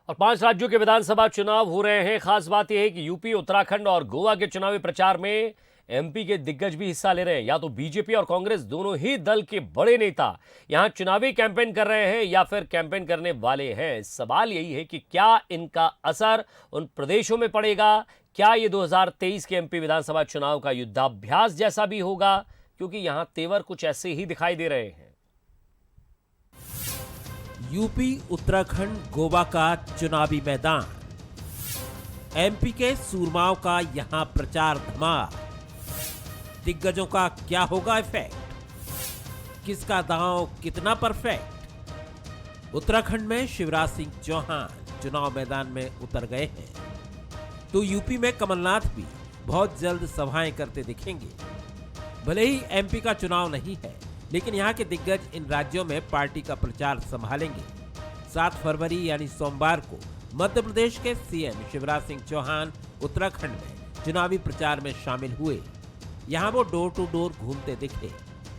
और 5 राज्यों के विधानसभा चुनाव हो रहे हैं। खास बात यह है कि यूपी, उत्तराखंड और गोवा के चुनावी प्रचार में एमपी के दिग्गज भी हिस्सा ले रहे हैं। या तो बीजेपी और कांग्रेस दोनों ही दल के बड़े नेता यहां चुनावी कैंपेन कर रहे हैं या फिर कैंपेन करने वाले हैं। सवाल यही है कि क्या इनका असर उन प्रदेशों में पड़ेगा? क्या ये 2023 के एमपी विधानसभा चुनाव का युद्धाभ्यास जैसा भी होगा? क्योंकि यहां तेवर कुछ ऐसे ही दिखाई दे रहे हैं। यूपी, उत्तराखंड, गोवा का चुनावी मैदान, एमपी के सूरमाओं का यहां प्रचार धमाल। दिग्गजों का क्या होगा इफेक्ट? किसका दांव कितना परफेक्ट? उत्तराखंड में शिवराज सिंह चौहान चुनाव मैदान में उतर गए हैं, तो यूपी में कमलनाथ भी बहुत जल्द सभाएं करते दिखेंगे। भले ही एमपी का चुनाव नहीं है, लेकिन यहाँ के दिग्गज इन राज्यों में पार्टी का प्रचार संभालेंगे। 7 फरवरी यानी सोमवार को मध्य प्रदेश के सीएम शिवराज सिंह चौहान उत्तराखंड में चुनावी प्रचार में शामिल हुए। यहाँ वो डोर टू डोर घूमते दिखे,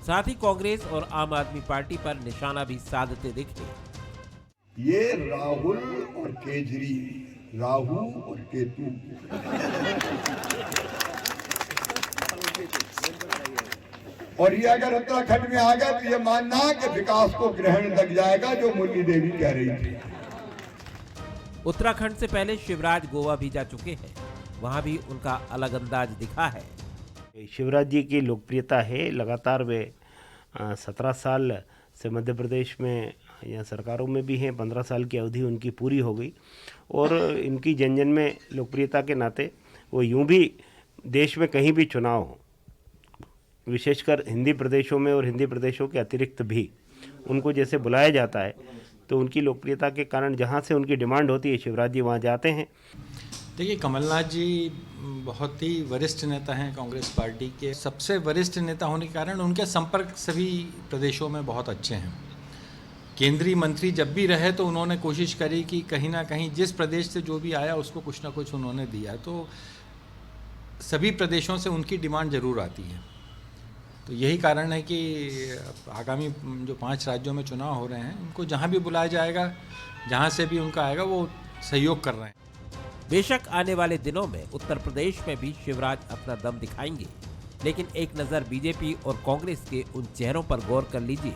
साथ ही कांग्रेस और आम आदमी पार्टी पर निशाना भी साधते दिखे। ये राहुल और केजरी, राहु और केतु, और ये अगर उत्तराखंड में आ गया तो ये मानना कि विकास को ग्रहण लग जाएगा, जो मुरली देवी कह रही थी। उत्तराखंड से पहले शिवराज गोवा भी जा चुके हैं, वहां भी उनका अलग अंदाज दिखा है। शिवराज जी की लोकप्रियता है, लगातार वे 17 साल से मध्य प्रदेश में या सरकारों में भी हैं। 15 साल की अवधि उनकी पूरी हो गई और इनकी जन जन में लोकप्रियता के नाते वो यूं भी देश में कहीं भी चुनाव हो, विशेषकर हिंदी प्रदेशों में और हिंदी प्रदेशों के अतिरिक्त भी उनको जैसे बुलाया जाता है, तो उनकी लोकप्रियता के कारण जहां से उनकी डिमांड होती है शिवराज जी वहां जाते हैं। देखिए, कमलनाथ जी बहुत ही वरिष्ठ नेता हैं कांग्रेस पार्टी के। सबसे वरिष्ठ नेता होने के कारण उनके संपर्क सभी प्रदेशों में बहुत अच्छे हैं। केंद्रीय मंत्री जब भी रहे तो उन्होंने कोशिश करी कि कहीं ना कहीं जिस प्रदेश से जो भी आया उसको कुछ ना कुछ उन्होंने दिया, तो सभी प्रदेशों से उनकी डिमांड ज़रूर आती है। तो यही कारण है कि आगामी जो 5 राज्यों में चुनाव हो रहे हैं, उनको जहाँ भी बुलाया जाएगा, जहाँ से भी उनका आएगा, वो सहयोग कर रहे हैं। बेशक आने वाले दिनों में उत्तर प्रदेश में भी शिवराज अपना दम दिखाएंगे, लेकिन एक नज़र बीजेपी और कांग्रेस के उन चेहरों पर गौर कर लीजिए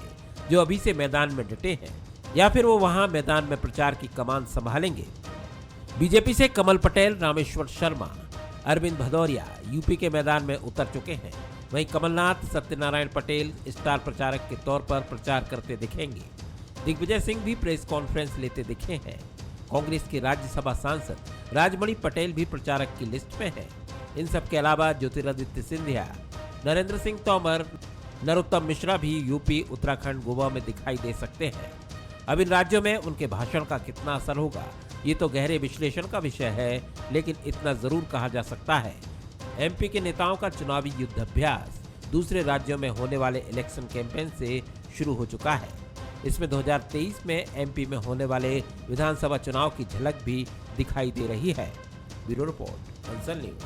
जो अभी से मैदान में डटे हैं, या फिर वो वहां मैदान में प्रचार की कमान संभालेंगे। बीजेपी से कमल पटेल, रामेश्वर शर्मा, अरविंद भदौरिया यूपी के मैदान में उतर चुके हैं। वहीं कमलनाथ, सत्यनारायण पटेल स्टार प्रचारक के तौर पर प्रचार करते दिखेंगे। दिग्विजय सिंह भी प्रेस कॉन्फ्रेंस लेते दिखे हैं। कांग्रेस के राज्यसभा सांसद राजमणि पटेल भी प्रचारक की लिस्ट में हैं। इन सब के अलावा ज्योतिरादित्य सिंधिया, नरेंद्र सिंह तोमर, नरोत्तम मिश्रा भी यूपी, उत्तराखंड, गोवा में दिखाई दे सकते हैं। अब इन राज्यों में उनके भाषण का कितना असर होगा, ये तो गहरे विश्लेषण का विषय है, लेकिन इतना जरूर कहा जा सकता है, एमपी के नेताओं का चुनावी युद्धाभ्यास दूसरे राज्यों में होने वाले इलेक्शन कैंपेन से शुरू हो चुका है। इसमें 2023 में एमपी में होने वाले विधानसभा चुनाव की झलक भी दिखाई दे रही है। Bureau report, concern news.